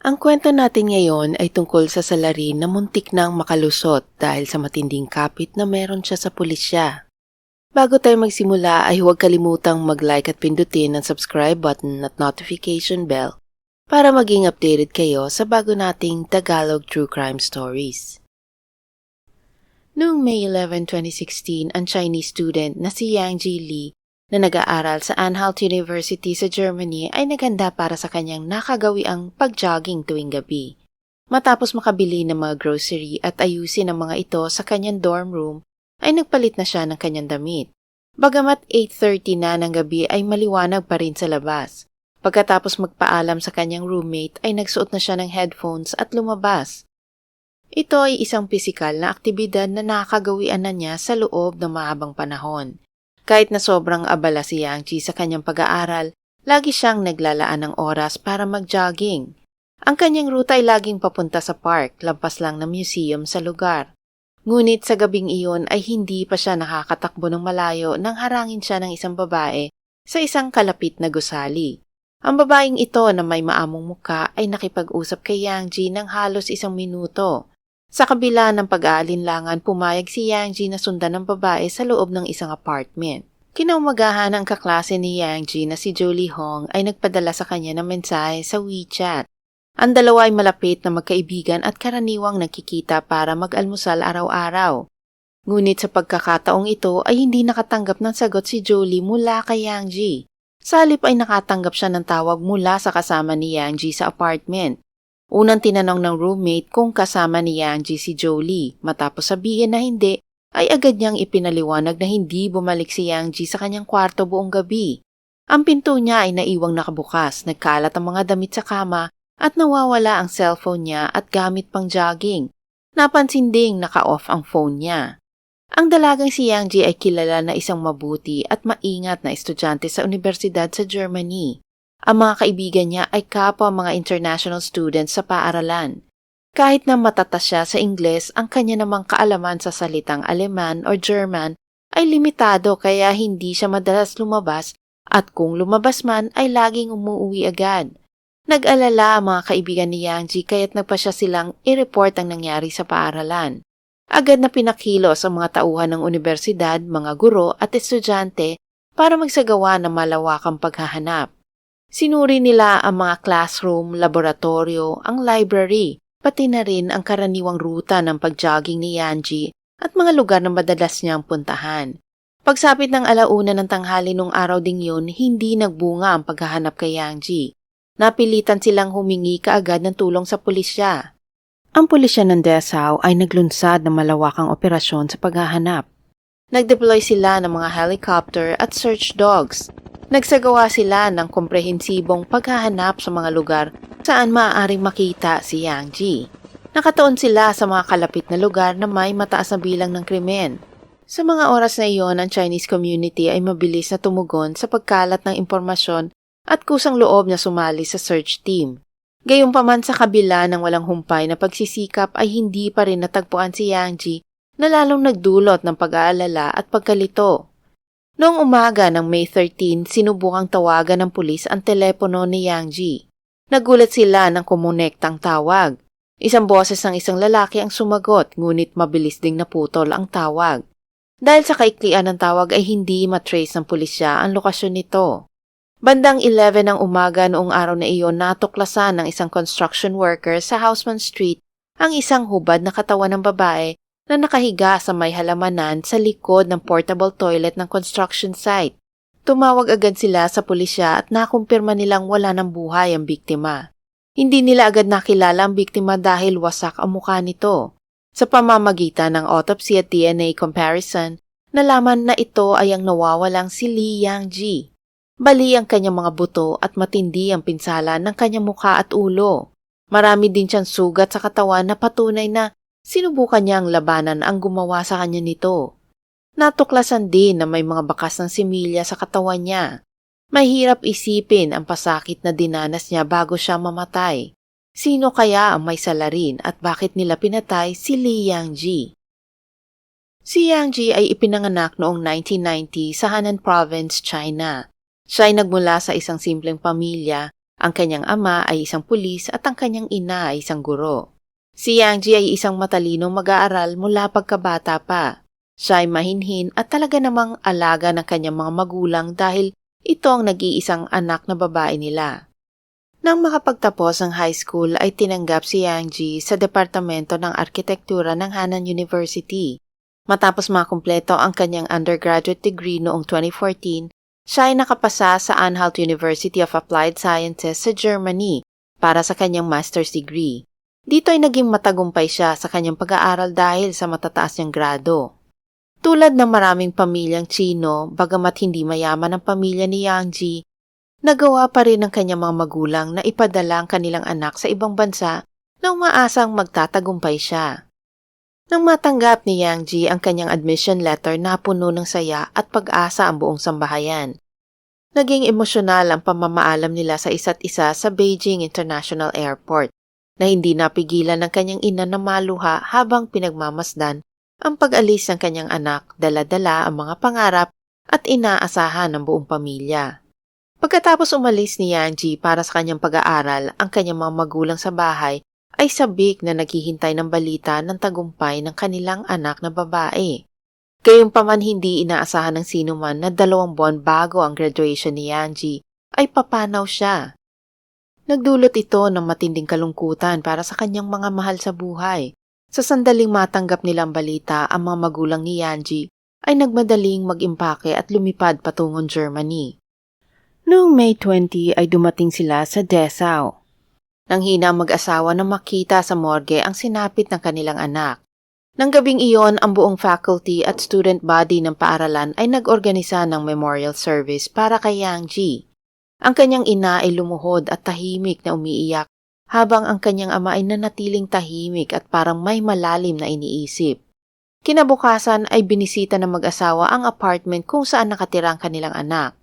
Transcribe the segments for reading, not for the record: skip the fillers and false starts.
Ang kwento natin ngayon ay tungkol sa salarin na muntik nang makalusot dahil sa matinding kapit na meron siya sa pulisya. Bago tayo magsimula ay huwag kalimutang mag-like at pindutin ang subscribe button at notification bell para maging updated kayo sa bago nating Tagalog True Crime Stories. Noong May 11, 2016, ang Chinese student na si Yang Ji Lee na nag-aaral sa Anhalt University sa Germany ay naghanda para sa kanyang nakagawiang pag-jogging tuwing gabi. Matapos makabili ng mga grocery at ayusin ang mga ito sa kanyang dorm room, ay nagpalit na siya ng kanyang damit. Bagamat 8:30 na ng gabi ay maliwanag pa rin sa labas. Pagkatapos magpaalam sa kanyang roommate ay nagsuot na siya ng headphones at lumabas. Ito ay isang pisikal na aktibidad na nakagawian na niya sa loob ng mahabang panahon. Kahit na sobrang abala si Yang Ji sa kanyang pag-aaral, lagi siyang naglalaan ng oras para mag-jogging. Ang kanyang ruta ay laging papunta sa park, lampas lang ng museum sa lugar. Ngunit sa gabing iyon ay hindi pa siya nakakatakbo ng malayo nang harangin siya ng isang babae sa isang kalapit na gusali. Ang babaeng ito na may maamong muka ay nakipag-usap kay Yang Ji ng halos 1 minuto. Sa kabila ng pag-aalinlangan, pumayag si Yang Ji na sundan ng babae sa loob ng isang apartment. Kinaumagahan ang kaklase ni Yang Ji na si Julie Hong ay nagpadala sa kanya ng mensahe sa WeChat. Ang dalawa ay malapit na magkaibigan at karaniwang nagkikita para mag-almusal araw-araw. Ngunit sa pagkakataong ito ay hindi nakatanggap ng sagot si Julie mula kay Yang Ji. Sa halip ay nakatanggap siya ng tawag mula sa kasama ni Yang Ji sa apartment. Unang tinanong ng roommate kung kasama ni Yang Ji si Jolie. Matapos sabihin na hindi, ay agad niyang ipinaliwanag na hindi bumalik si Yang Ji sa kanyang kwarto buong gabi. Ang pinto niya ay naiwang nakabukas, nagkalat ang mga damit sa kama at nawawala ang cellphone niya at gamit pang jogging. Napansin ding naka-off ang phone niya. Ang dalagang si Yang Ji ay kilala na isang mabuti at maingat na estudyante sa universidad sa Germany. Ang mga kaibigan niya ay kapwa mga international students sa paaralan. Kahit na matatas siya sa Ingles, ang kanya namang kaalaman sa salitang Aleman o German ay limitado kaya hindi siya madalas lumabas at kung lumabas man ay laging umuwi agad. Nag-alala ang mga kaibigan ni Yang Ji kaya't nagpa siya silang i-report ang nangyari sa paaralan. Agad na pinakilos ang mga tauhan ng universidad, mga guro at estudyante para magsagawa ng malawakang paghahanap. Sinuri nila ang mga classroom, laboratorio, ang library, pati na rin ang karaniwang ruta ng pag-jogging ni Yang Ji at mga lugar na madalas niyang puntahan. Pagsapit ng 1:00 ng tanghali nung araw ding yun, hindi nagbunga ang paghahanap kay Yang Ji. Napilitan silang humingi kaagad ng tulong sa pulisya. Ang pulisya ng Dessau ay naglunsad ng malawakang operasyon sa paghahanap. Nag-deploy sila ng mga helicopter at search dogs. Nagsagawa sila ng komprehensibong paghahanap sa mga lugar saan maaaring makita si Yang Ji. Nakatuon sila sa mga kalapit na lugar na may mataas na bilang ng krimen. Sa mga oras na iyon, ang Chinese community ay mabilis na tumugon sa pagkalat ng impormasyon at kusang loob na sumali sa search team. Gayunpaman sa kabila ng walang humpay na pagsisikap ay hindi pa rin natagpuan si Yang Ji na lalong nagdulot ng pag-aalala at pagkalito. Noong umaga ng May 13, sinubukang tawagan ng pulis ang telepono ni Yang Ji. Nagulat sila nang kumunektang tawag. Isang boses ng isang lalaki ang sumagot, ngunit mabilis ding naputol ang tawag. Dahil sa kaiklian ng tawag ay hindi matrace ng pulisya ang lokasyon nito. Bandang 11 ng umaga noong araw na iyon, natuklasan ng isang construction worker sa Haussmann Street ang isang hubad na katawan ng babae na nakahiga sa may halamanan sa likod ng portable toilet ng construction site. Tumawag agad sila sa pulisya at nakumpirma nilang wala ng buhay ang biktima. Hindi nila agad nakilala ang biktima dahil wasak ang mukha nito. Sa pamamagitan ng autopsy at DNA comparison, nalaman na ito ay ang nawawalang si Lee Yang Ji. Bali ang kanyang mga buto at matindi ang pinsala ng kanyang mukha at ulo. Marami din siyang sugat sa katawan na patunay na sinubukan niyang labanan ang gumawa sa kanya nito. Natuklasan din na may mga bakas ng similya sa katawan niya. Mahirap isipin ang pasakit na dinanas niya bago siya mamatay. Sino kaya ang may salarin at bakit nila pinatay si Lee Yang Ji? Si Yang Ji ay ipinanganak noong 1990 sa Henan Province, China. Siya ay nagmula sa isang simpleng pamilya Ang kanyang ama ay isang pulis at ang kanyang ina ay isang guro. Si Yang Ji ay isang matalinong mag-aaral mula pagkabata pa. Siya ay mahinhin at talaga namang alaga ng kanyang mga magulang dahil ito ang nag-iisang anak na babae nila. Nang makapagtapos ng high school ay tinanggap si Yang Ji sa Departamento ng Arkitektura ng Hanan University. Matapos makumpleto ang kanyang undergraduate degree noong 2014, siya ay nakapasa sa Anhalt University of Applied Sciences sa Germany para sa kanyang master's degree. Dito ay naging matagumpay siya sa kanyang pag-aaral dahil sa matataas niyang grado. Tulad ng maraming pamilyang Tsino, bagamat hindi mayaman ang pamilya ni Yang Ji, nagawa pa rin ng kanyang mga magulang na ipadala ang kanilang anak sa ibang bansa nang umaasang magtatagumpay siya. Nang matanggap ni Yang Ji ang kanyang admission letter, napuno ng saya at pag-asa ang buong sambahayan. Naging emosyonal ang pamamaalam nila sa isa't isa sa Beijing International Airport na hindi napigilan ng kanyang ina na maluha habang pinagmamasdan ang pag-alis ng kanyang anak, dala-dala ang mga pangarap at inaasahan ng buong pamilya. Pagkatapos umalis ni Yang Ji para sa kanyang pag-aaral, ang kanyang mga magulang sa bahay ay sabik na naghihintay ng balita ng tagumpay ng kanilang anak na babae. Gayunpaman hindi inaasahan ng sinuman na 2 buwan bago ang graduation ni Yang Ji ay papanaw siya. Nagdulot ito ng matinding kalungkutan para sa kanyang mga mahal sa buhay. Sa sandaling matanggap nilang balita, ang mga magulang ni Yang Ji ay nagmadaling mag-impake at lumipad patungong Germany. Noong May 20 ay dumating sila sa Dessau. Nang hina mag-asawa na makita sa morgue ang sinapit ng kanilang anak. Nang gabing iyon, ang buong faculty at student body ng paaralan ay nag-organisa ng memorial service para kay Yang Ji. Ang kanyang ina ay lumuhod at tahimik na umiiyak habang ang kanyang ama ay nanatiling tahimik at parang may malalim na iniisip. Kinabukasan ay binisita ng mag-asawa ang apartment kung saan nakatira ang kanilang anak.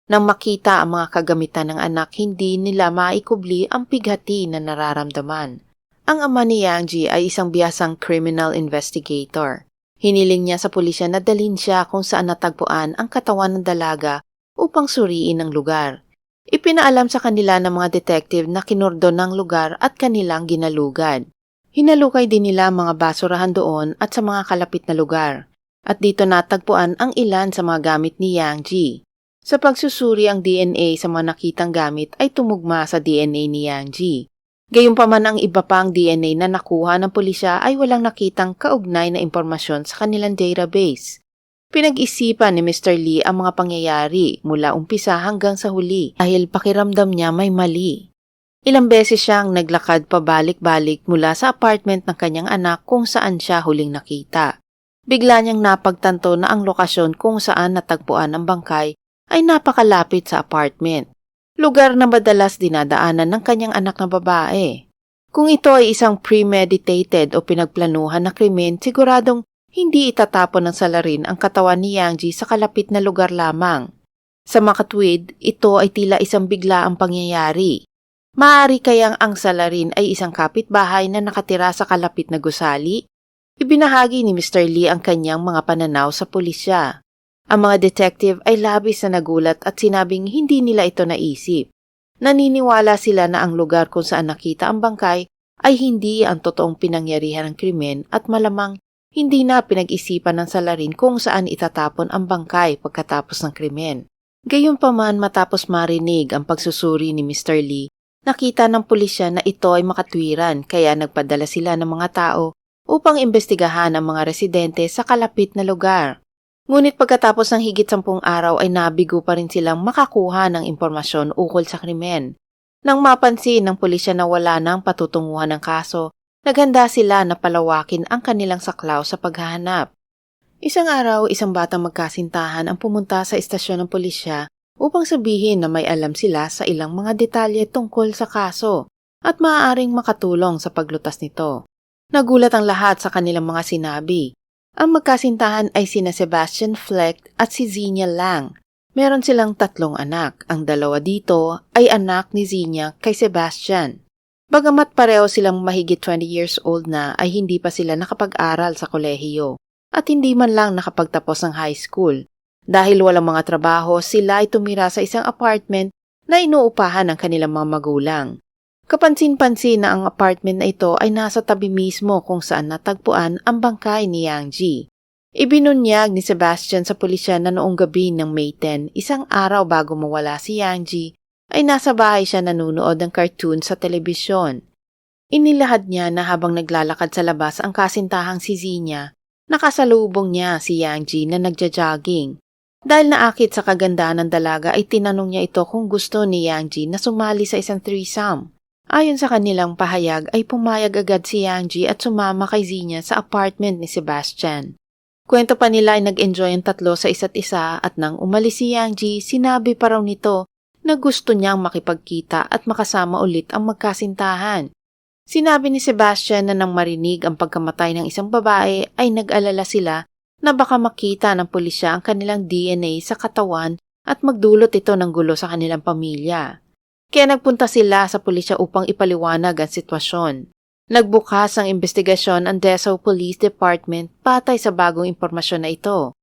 Nang makita ang mga kagamitan ng anak, hindi nila maikubli ang pighati na nararamdaman. Ang ama ni Yang Ji ay isang bihasang criminal investigator. Hiniling niya sa pulisya na dalhin siya kung saan natagpuan ang katawan ng dalaga upang suriin ang lugar. Ipinaalam sa kanila ng mga detective na kinordon ng lugar at kanilang ginalugad. Hinalukay din nila mga basurahan doon at sa mga kalapit na lugar. At dito natagpuan ang ilan sa mga gamit ni Yang Ji. Sa pagsusuri, ang DNA sa mga nakitang gamit ay tumugma sa DNA ni Yang Ji. Gayunpaman ang iba pang DNA na nakuha ng pulisya ay walang nakitang kaugnay na impormasyon sa kanilang database. Pinag-isipan ni Mr. Lee ang mga pangyayari mula umpisa hanggang sa huli dahil pakiramdam niya may mali. Ilang beses siyang naglakad pabalik-balik mula sa apartment ng kanyang anak kung saan siya huling nakita. Bigla niyang napagtanto na ang lokasyon kung saan natagpuan ang bangkay ay napakalapit sa apartment. Lugar na madalas dinadaanan ng kanyang anak na babae. Kung ito ay isang premeditated o pinagplanuhan na krimen, siguradong hindi itatapon ng salarin ang katawan ni Yang Ji sa kalapit na lugar lamang. Sa makatwid, ito ay tila isang biglaang pangyayari. Maaari kayang ang salarin ay isang kapitbahay na nakatira sa kalapit na gusali? Ibinahagi ni Mr. Lee ang kanyang mga pananaw sa pulisya. Ang mga detective ay labis na nagulat at sinabing hindi nila ito naisip. Naniniwala sila na ang lugar kung saan nakita ang bangkay ay hindi ang totoong pinangyarihan ng krimen at malamang hindi na pinag-isipan ng salarin kung saan itatapon ang bangkay pagkatapos ng krimen. Gayunpaman, matapos marinig ang pagsusuri ni Mr. Lee, nakita ng pulisya na ito ay makatwiran kaya nagpadala sila ng mga tao upang imbestigahan ang mga residente sa kalapit na lugar. Ngunit pagkatapos ng higit 10 araw ay nabigo pa rin silang makakuha ng impormasyon ukol sa krimen. Nang mapansin ng pulisya na wala nang patutunguhan ng kaso, naghanda sila na palawakin ang kanilang saklaw sa paghahanap. Isang araw, isang batang magkasintahan ang pumunta sa istasyon ng pulisya upang sabihin na may alam sila sa ilang mga detalye tungkol sa kaso at maaaring makatulong sa paglutas nito. Nagulat ang lahat sa kanilang mga sinabi. Ang magkasintahan ay sina Sebastian Fleck at si Xenia Lang. Meron silang 3 anak. Ang 2 dito ay anak ni Xenia kay Sebastian. Bagamat pareho silang mahigit 20 years old na, ay hindi pa sila nakapag-aral sa kolehiyo at hindi man lang nakapagtapos ng high school. Dahil walang mga trabaho, sila ay tumira sa isang apartment na inuupahan ng kanilang mga magulang. Kapansin-pansin na ang apartment na ito ay nasa tabi mismo kung saan natagpuan ang bangkay ni Yang Ji. Ibinunyag ni Sebastian sa pulisya na noong gabi ng May 10, isang araw bago mawala si Yang Ji, ay nasa bahay siya nanonood ng cartoon sa telebisyon. Inilahad niya na habang naglalakad sa labas ang kasintahang si Zinya, nakasalubong niya si Yang Ji na nagja-jogging. Dahil naakit sa kagandahan ng dalaga ay tinanong niya ito kung gusto ni Yang Ji na sumali sa isang threesome. Ayon sa kanilang pahayag ay pumayag agad si Yang Ji at sumama kay Zinya sa apartment ni Sebastian. Kwento pa nila ay nag-enjoy ang tatlo sa isa't isa at nang umalis si Yang Ji, sinabi pa raw nito na gusto niyang makipagkita at makasama ulit ang magkasintahan. Sinabi ni Sebastian na nang marinig ang pagkamatay ng isang babae ay nag-alala sila na baka makita ng pulisya ang kanilang DNA sa katawan at magdulot ito ng gulo sa kanilang pamilya. Kaya nagpunta sila sa pulisya upang ipaliwanag ang sitwasyon. Nagbukas ang investigasyon ang Dessau Police Department patay sa bagong impormasyon na ito.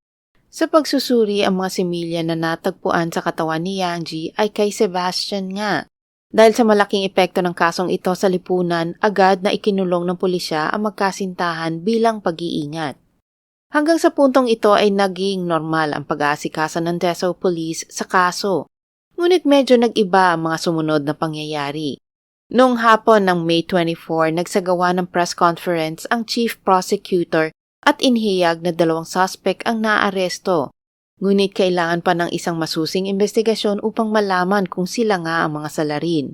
Sa pagsusuri ang mga similya na natagpuan sa katawan ni Yang Ji ay kay Sebastian nga. Dahil sa malaking epekto ng kasong ito sa lipunan, agad na ikinulong ng pulisya ang magkasintahan bilang pag-iingat. Hanggang sa puntong ito ay naging normal ang pag-aasikaso ng Dessau Police sa kaso. Ngunit medyo nag-iba ang mga sumunod na pangyayari. Noong hapon ng May 24, nagsagawa ng press conference ang chief prosecutor at inihayag na 2 suspect ang naaresto. Ngunit kailangan pa ng isang masusing investigasyon upang malaman kung sila nga ang mga salarin.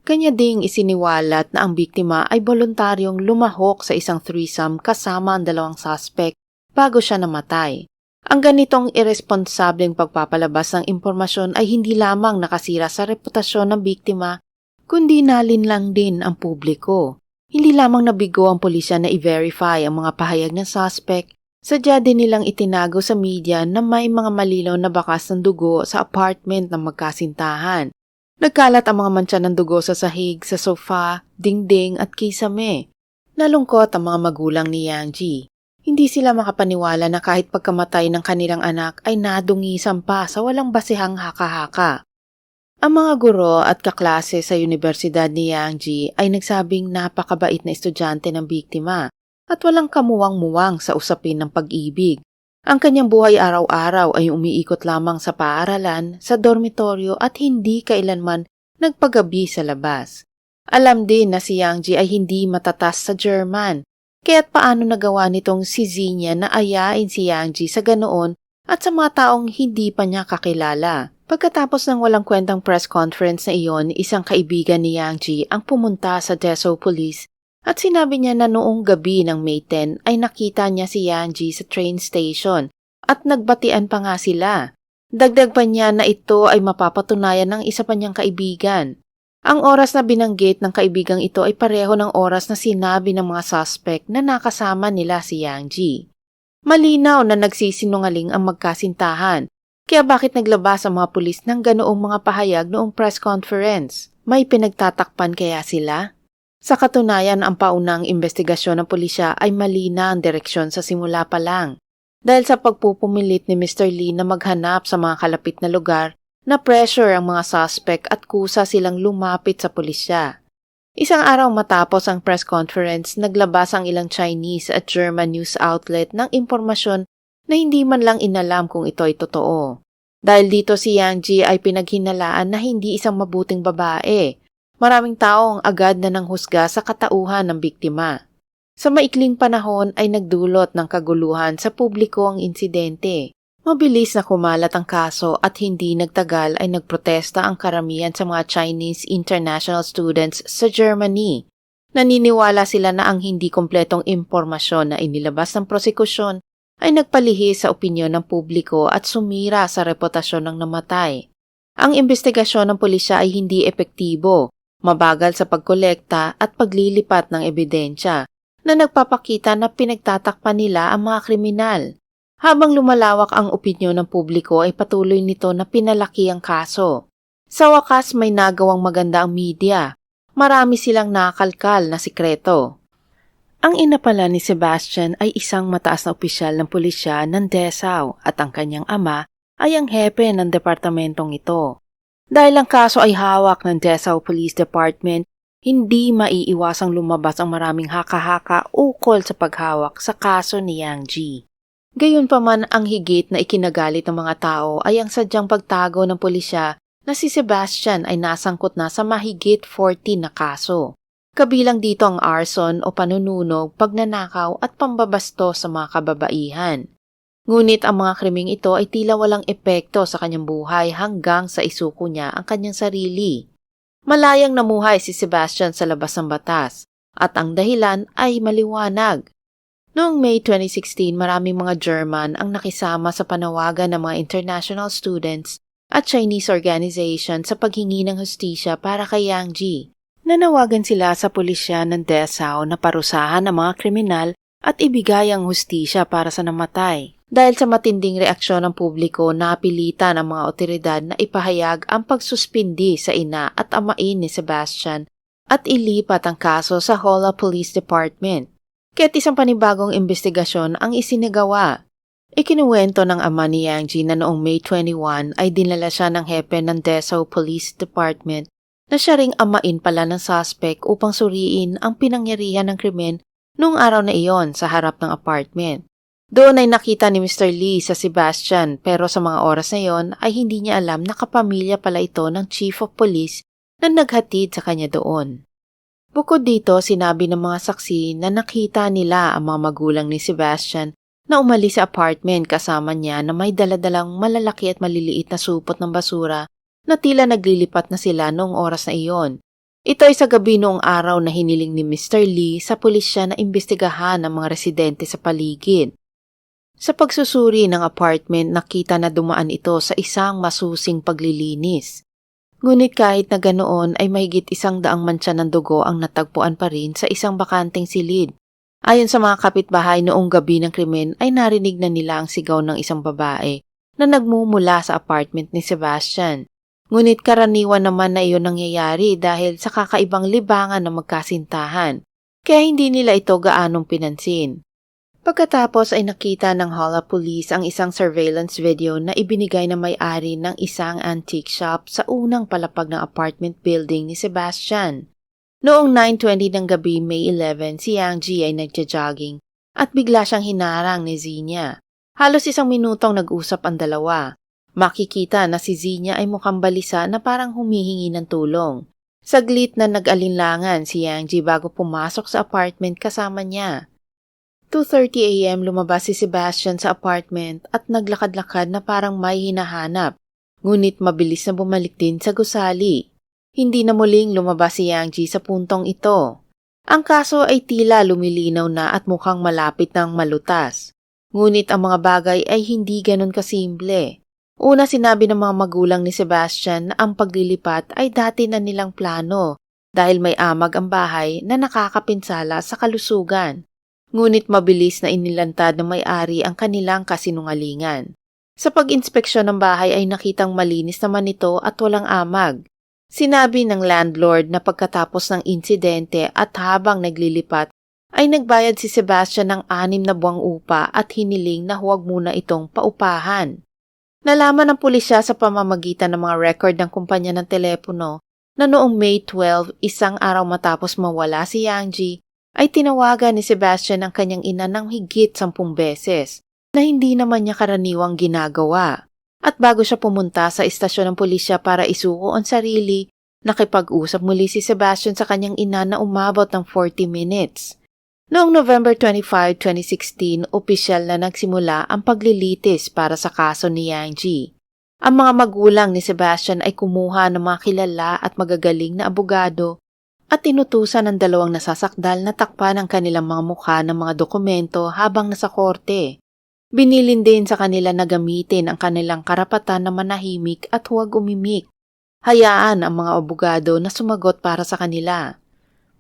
Kanya ding isiniwalat na ang biktima ay voluntaryong lumahok sa isang threesome kasama ang 2 suspect bago siya namatay. Ang ganitong irresponsableng pagpapalabas ng impormasyon ay hindi lamang nakasira sa reputasyon ng biktima, kundi nalinlang din ang publiko. Hindi lamang nabigo ang pulisya na i-verify ang mga pahayag ng suspect, sadya din nilang itinago sa media na may mga malinaw na bakas ng dugo sa apartment ng magkasintahan. Nagkalat ang mga mantsa ng dugo sa sahig, sa sofa, dingding at kisame. Nalungkot ang mga magulang ni Yang Ji. Hindi sila makapaniwala na kahit pagkamatay ng kanilang anak ay nadungisan pa sa walang basihang haka-haka. Ang mga guro at kaklase sa Universidad ni Yang Ji ay nagsabing napakabait na estudyante ng biktima at walang kamuwang-muwang sa usapin ng pag-ibig. Ang kanyang buhay araw-araw ay umiikot lamang sa paaralan, sa dormitoryo at hindi kailanman nagpagabi sa labas. Alam din na si Yang Ji ay hindi matatas sa German, kaya't paano nagawa nitong si Zinya na ayain si Yang Ji sa ganoon at sa mga taong hindi pa niya kakilala. Pagkatapos ng walang kwentang press conference na iyon, isang kaibigan ni Yang Ji ang pumunta sa Dessau Police at sinabi niya na noong gabi ng May 10 ay nakita niya si Yang Ji sa train station at nagbatian pa nga sila. Dagdag pa niya na ito ay mapapatunayan ng isa pa niyang kaibigan. Ang oras na binanggit ng kaibigang ito ay pareho ng oras na sinabi ng mga suspect na nakasama nila si Yang Ji. Malinaw na nagsisinungaling ang magkasintahan, kaya bakit naglabas ang mga pulis ng ganoong mga pahayag noong press conference? May pinagtatakpan kaya sila? Sa katunayan, ang paunang investigasyon ng pulisya ay mali na ang direksyon sa simula pa lang. Dahil sa pagpupumilit ni Mr. Lee na maghanap sa mga kalapit na lugar, na-pressure ang mga suspect at kusa silang lumapit sa pulisya. Isang araw matapos ang press conference, naglabas ang ilang Chinese at German news outlet ng impormasyon na hindi man lang inalam kung ito ay totoo. Dahil dito si Yang Ji ay pinaghinalaan na hindi isang mabuting babae. Maraming tao ang agad na nanghusga sa katauhan ng biktima. Sa maikling panahon ay nagdulot ng kaguluhan sa publiko ang insidente. Mabilis na kumalat ang kaso at hindi nagtagal ay nagprotesta ang karamihan sa mga Chinese international students sa Germany. Naniniwala sila na ang hindi kompletong impormasyon na inilabas ng prosekusyon ay nagpalihis sa opinyon ng publiko at sumira sa reputasyon ng namatay. Ang investigasyon ng pulisya ay hindi epektibo, mabagal sa pagkolekta at paglilipat ng ebidensya na nagpapakita na pinagtatakpan nila ang mga kriminal. Habang lumalawak ang opinyon ng publiko ay patuloy nito na pinalaki ang kaso. Sa wakas may nagawang maganda ang media. Marami silang nakalkal na sikreto. Ang ina pala ni Sebastian ay isang mataas na opisyal ng pulisya ng Dessau at ang kanyang ama ay ang hepe ng departamentong ito. Dahil ang kaso ay hawak ng Dessau Police Department, hindi maiiwasang lumabas ang maraming haka-haka ukol sa paghawak sa kaso ni Yang Ji. Gayunpaman, ang higit na ikinagalit ng mga tao ay ang sadyang pagtago ng pulisya na si Sebastian ay nasangkot na sa mahigit 40 na kaso. Kabilang dito ang arson o panununog, pagnanakaw at pambabasto sa mga kababaihan. Ngunit ang mga krimeng ito ay tila walang epekto sa kanyang buhay hanggang sa isuko niya ang kanyang sarili. Malayang namuhay si Sebastian sa labas ng batas at ang dahilan ay maliwanag. Noong May 2016, maraming mga German ang nakisama sa panawagan ng mga international students at Chinese organization sa paghingi ng hustisya para kay Yang Ji. Nanawagan sila sa pulisya ng Dessau na parusahan ang mga kriminal at ibigay ang hustisya para sa namatay. Dahil sa matinding reaksyon ng publiko, napilitan ang mga otoridad na ipahayag ang pagsuspindi sa ina at amain ni Sebastian at ilipat ang kaso sa Holla Police Department. Kaya't isang panibagong investigasyon ang isinagawa. Ikinuwento ng ama ni Yang Ji na noong May 21 ay dinala siya ng hepe ng Dessau Police Department na siya ring amain pala ng suspect upang suriin ang pinangyarihan ng krimen noong araw na iyon sa harap ng apartment. Doon ay nakita ni Mr. Lee sa Sebastian pero sa mga oras na iyon ay hindi niya alam na kapamilya pala ito ng Chief of Police na naghatid sa kanya doon. Bukod dito, sinabi ng mga saksi na nakita nila ang mga magulang ni Sebastian na umalis sa apartment kasama niya na may daladalang malalaki at maliliit na supot ng basura na tila naglilipat na sila noong oras na iyon. Ito ay sa gabi noong araw na hiniling ni Mr. Lee sa pulisya na imbestigahan ang mga residente sa paligid. Sa pagsusuri ng apartment, nakita na dumaan ito sa isang masusing paglilinis. Ngunit kahit na ganoon ay mahigit 100 mantsa ng dugo ang natagpuan pa rin sa isang bakanteng silid. Ayon sa mga kapitbahay, noong gabi ng krimen ay narinig na nila ang sigaw ng isang babae na nagmumula sa apartment ni Sebastian. Ngunit karaniwan naman na iyon nangyayari dahil sa kakaibang libangan ng magkasintahan, kaya hindi nila ito gaanong pinansin. Pagkatapos ay nakita ng Holla Police ang isang surveillance video na ibinigay na may-ari ng isang antique shop sa unang palapag ng apartment building ni Sebastian. Noong 9:20 ng gabi, May 11, si Yang Ji ay nagja-jogging at bigla siyang hinarang ni Zinya. Halos 1 minutong nag-usap ang dalawa. Makikita na si Zinya ay mukhang balisa na parang humihingi ng tulong. Saglit na nag-alinlangan si Yang Ji bago pumasok sa apartment kasama niya. 2:30 a.m. lumabas si Sebastian sa apartment at naglakad-lakad na parang may hinahanap, ngunit mabilis na bumalik din sa gusali. Hindi na muling lumabas si Yang Ji sa puntong ito. Ang kaso ay tila lumilinaw na at mukhang malapit ng malutas. Ngunit ang mga bagay ay hindi ganun kasimple. Una, sinabi ng mga magulang ni Sebastian na ang paglilipat ay dati na nilang plano dahil may amag ang bahay na nakakapinsala sa kalusugan. Ngunit mabilis na inilantad ng may-ari ang kanilang kasinungalingan. Sa pag-inspeksyon ng bahay ay nakitang malinis naman ito at walang amag. Sinabi ng landlord na pagkatapos ng insidente at habang naglilipat ay nagbayad si Sebastian ng 6 na buwang upa at hiniling na huwag muna itong paupahan. Nalaman ng pulisya sa pamamagitan ng mga record ng kumpanya ng telepono na noong May 12, isang araw matapos mawala si Yang Ji, ay tinawagan ni Sebastian ang kanyang ina ng higit 10 beses na hindi naman niya karaniwang ginagawa. At bago siya pumunta sa istasyon ng pulisya para isuko ang sarili, nakipag-usap muli si Sebastian sa kanyang ina na umabot ng 40 minutes. Noong November 25, 2016, opisyal na nagsimula ang paglilitis para sa kaso ni Yang Ji. Ang mga magulang ni Sebastian ay kumuha ng mga kilala at magagaling na abogado at tinutusan ng 2 nasasakdal na takpan ang kanilang mga mukha ng mga dokumento habang nasa korte. Binilin din sa kanila na gamitin ang kanilang karapatan na manahimik at huwag umimik. Hayaan ang mga abogado na sumagot para sa kanila.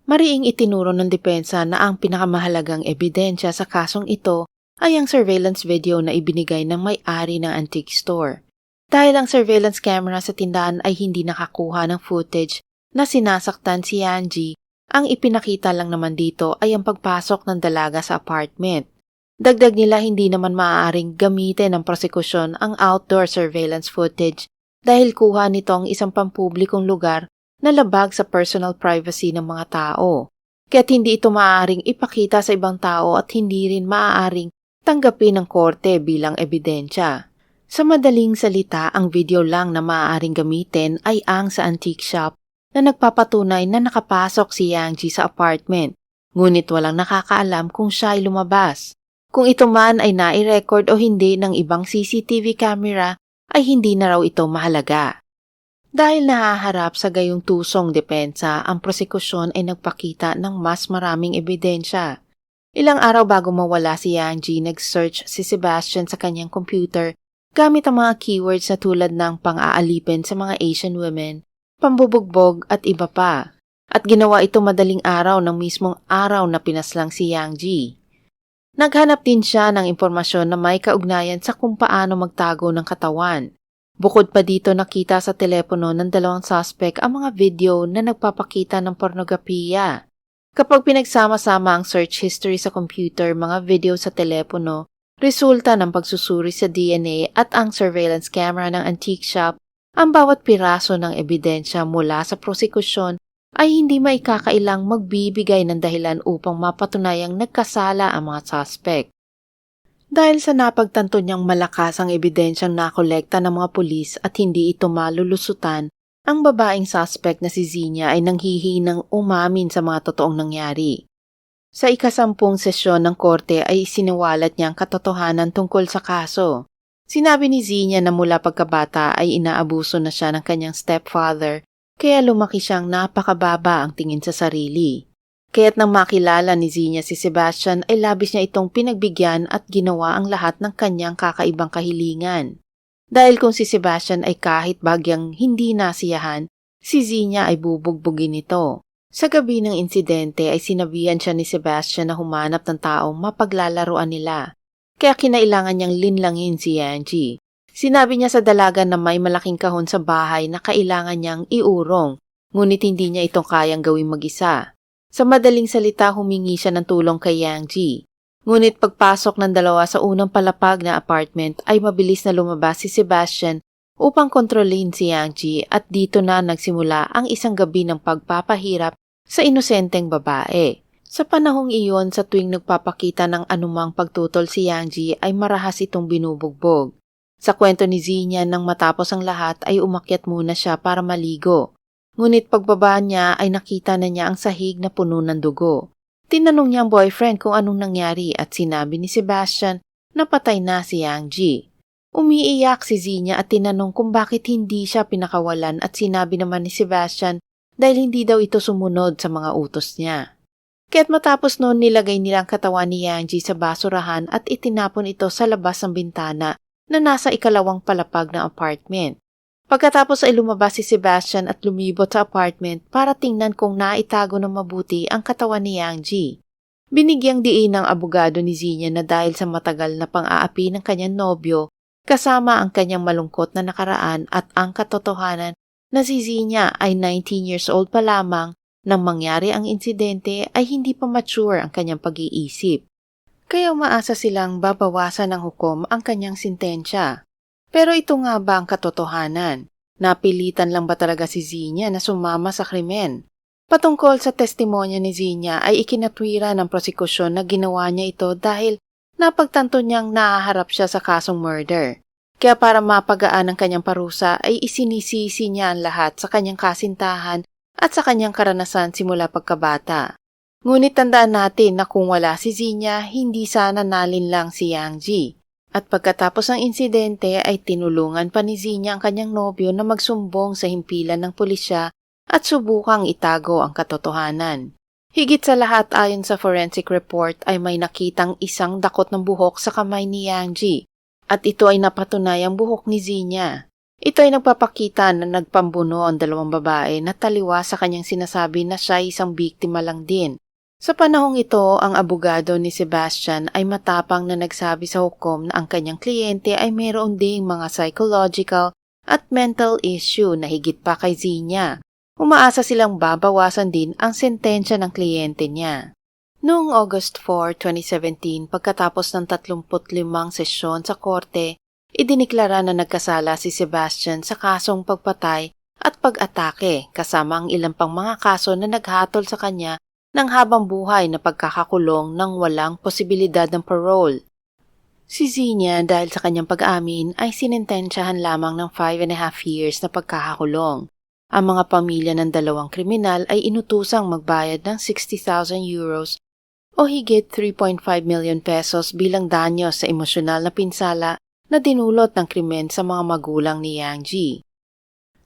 Mariing itinuro ng depensa na ang pinakamahalagang ebidensya sa kasong ito ay ang surveillance video na ibinigay ng may-ari ng antique store. Dahil ang surveillance camera sa tindahan ay hindi nakakuha ng footage na sinasaktan si Yang Ji, ang ipinakita lang naman dito ay ang pagpasok ng dalaga sa apartment. Dagdag nila, hindi naman maaaring gamitin ng prosekusyon ang outdoor surveillance footage dahil kuha nito ang isang pampublikong lugar na labag sa personal privacy ng mga tao. Kaya't hindi ito maaaring ipakita sa ibang tao at hindi rin maaaring tanggapin ng korte bilang ebidensya. Sa madaling salita, ang video lang na maaaring gamitin ay ang sa antique shop na nagpapatunay na nakapasok si Yang Ji sa apartment, ngunit walang nakakaalam kung siya ay lumabas. Kung ito man ay nai-record o hindi ng ibang CCTV camera, ay hindi na raw ito mahalaga. Dahil nahaharap sa gayong tusong depensa, ang prosekusyon ay nagpakita ng mas maraming ebidensya. Ilang araw bago mawala si Yang Ji, nag-search si Sebastian sa kanyang computer gamit ang mga keywords na tulad ng pang-aalipin sa mga Asian women, pambubugbog at iba pa. At ginawa ito madaling araw ng mismong araw na pinaslang si Yang Ji. Naghanap din siya ng impormasyon na may kaugnayan sa kung paano magtago ng katawan. Bukod pa dito, nakita sa telepono ng dalawang suspect ang mga video na nagpapakita ng pornografiya. Kapag pinagsama-sama ang search history sa computer, mga video sa telepono, resulta ng pagsusuri sa DNA at ang surveillance camera ng antique shop, ang bawat piraso ng ebidensya mula sa prosekusyon ay hindi maikakailang magbibigay ng dahilan upang mapatunayang nagkasala ang mga suspect. Dahil sa napagtanto niyang malakas ang ebidensyang nakolekta ng mga pulis at hindi ito malulusutan, ang babaeng suspect na si Zinia ay nanghihinang umamin sa mga totoong nangyari. Sa ika-10 sesyon ng korte ay isiniwalat niya ang katotohanan tungkol sa kaso. Sinabi ni Zinia na mula pagkabata ay inaabuso na siya ng kanyang stepfather, kaya lumaki siyang napakababa ang tingin sa sarili. Kaya't nang makilala ni Zinia si Sebastian ay labis niya itong pinagbigyan at ginawa ang lahat ng kanyang kakaibang kahilingan. Dahil kung si Sebastian ay kahit bagyang hindi nasiyahan, si Zinia ay bubugbugin ito. Sa gabi ng insidente ay sinabihan siya ni Sebastian na humanap ng taong mapaglalaruan nila. Kaya kinailangan niyang linlangin si Yang Ji. Sinabi niya sa dalaga na may malaking kahon sa bahay na kailangan niyang iurong, ngunit hindi niya itong kayang gawing mag-isa. Sa madaling salita, humingi siya ng tulong kay Yang Ji. Ngunit pagpasok ng dalawa sa unang palapag na apartment ay mabilis na lumabas si Sebastian upang kontrolin si Yang Ji at dito na nagsimula ang isang gabi ng pagpapahirap sa inosenteng babae. Sa panahong iyon, sa tuwing nagpapakita ng anumang pagtutol si Yang Ji ay marahas itong binubugbog. Sa kwento ni Zinia, nang matapos ang lahat ay umakyat muna siya para maligo. Ngunit pagbaba niya ay nakita na niya ang sahig na puno ng dugo. Tinanong niya ang boyfriend kung anong nangyari at sinabi ni Sebastian na patay na si Yang Ji. Umiiyak si Zinia at tinanong kung bakit hindi siya pinakawalan at sinabi naman ni Sebastian dahil hindi daw ito sumunod sa mga utos niya. Kaya't matapos noon nilagay nila ang katawan ni Yang Ji sa basurahan at itinapon ito sa labas ng bintana na nasa ikalawang palapag ng apartment. Pagkatapos ay lumabas si Sebastian at lumibot sa apartment para tingnan kung naitago ng mabuti ang katawan ni Yang Ji. Binigyang diin ng abogado ni Zinia na dahil sa matagal na pang-aapi ng kanyang nobyo, kasama ang kanyang malungkot na nakaraan at ang katotohanan na si Zinia ay 19 years old pa lamang nang mangyari ang insidente ay hindi pa mature ang kanyang pag-iisip. Kaya umaasa silang babawasan ng hukom ang kanyang sintensya. Pero ito nga ba ang katotohanan? Napilitan lang ba talaga si Zinia na sumama sa krimen? Patungkol sa testimonya ni Zinia ay ikinatwira ng prosekusyon na ginawa niya ito dahil napagtanto niyang nahaharap siya sa kasong murder. Kaya para mapagaan ang kanyang parusa ay isinisisi niya ang lahat sa kanyang kasintahan at sa kanyang karanasan simula pagkabata. Ngunit tandaan natin na kung wala si Zinia, hindi sana nalinlang si Yang Ji. At pagkatapos ng insidente ay tinulungan pa ni Zinia ang kanyang nobyo na magsumbong sa himpilan ng pulisya at subukang itago ang katotohanan. Higit sa lahat ayon sa forensic report ay may nakitang isang dakot ng buhok sa kamay ni Yang Ji at ito ay napatunayang buhok ni Zinia. Ito ay nagpapakita na nagpambuno ang dalawang babae na taliwa sa kanyang sinasabi na siya ay isang biktima lang din. Sa panahong ito, ang abogado ni Sebastian ay matapang na nagsabi sa hukom na ang kanyang kliyente ay mayroon ding mga psychological at mental issue na higit pa kay Zinia. Umaasa silang babawasan din ang sentensya ng kliyente niya. Noong August 4, 2017, pagkatapos ng 35 sesyon sa korte, Idiniklara na nagkasala si Sebastian sa kasong pagpatay at pag-atake kasama ang ilang pang mga kaso na naghatol sa kanya ng habang buhay na pagkakakulong ng walang posibilidad ng parole. Si Xenia dahil sa kanyang pag-amin ay sinintensyahan lamang ng 5.5 years na pagkakakulong. Ang mga pamilya ng dalawang kriminal ay inutusang magbayad ng 60,000 euros o higit 3.5 million pesos bilang danyo sa emosyonal na pinsala na dinulot ng krimen sa mga magulang ni Yang Ji.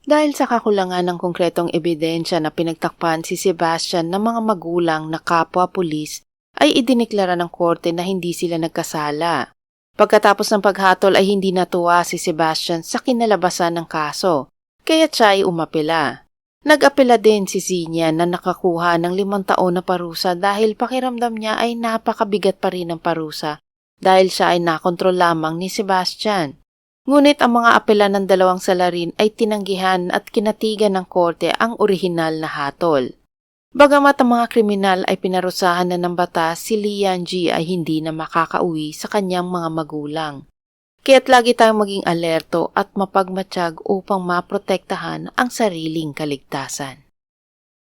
Dahil sa kakulangan ng konkretong ebidensya na pinagtakpan si Sebastian ng mga magulang na kapwa-pulis, ay idiniklara ng korte na hindi sila nagkasala. Pagkatapos ng paghatol ay hindi natuwa si Sebastian sa kinalabasan ng kaso, kaya siya ay umapela. Nag-apela din si Xenia na nakakuha ng 5 taon na parusa dahil pakiramdam niya ay napakabigat pa rin ang parusa dahil siya ay nakontrol lamang ni Sebastian. Ngunit ang mga apela ng dalawang salarin ay tinanggihan at kinatigan ng korte ang orihinal na hatol. Bagamat ang mga kriminal ay pinarusahan na ng batas, si Lian Ji ay hindi na makakauwi sa kanyang mga magulang. Kaya't lagi tayong maging alerto at mapagmatsyag upang maprotektahan ang sariling kaligtasan.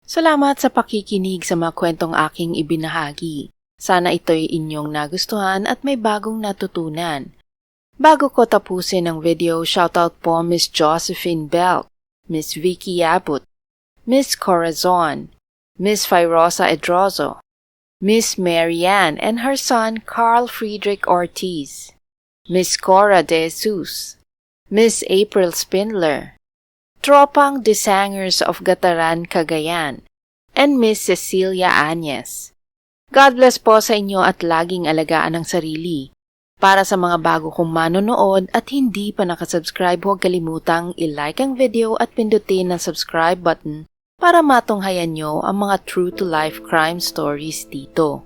Salamat sa pakikinig sa mga kwentong aking ibinahagi. Sana ito'y inyong nagustuhan at may bagong natutunan. Bago ko tapusin ang video, shoutout po Miss Josephine Bell, Miss Vicky Abut, Miss Corazon, Miss Fairosa Edrozo, Miss Marianne and her son Carl Friedrich Ortiz, Miss Cora De Jesus, Miss April Spindler, Tropang Desangers of Gataran, Cagayan, and Miss Cecilia Anyes. God bless po sa inyo at laging alagaan ang sarili. Para sa mga bago kong manonood at hindi pa nakasubscribe, huwag kalimutang i-like ang video at pindutin ang subscribe button para matunghayan nyo ang mga true-to-life crime stories dito.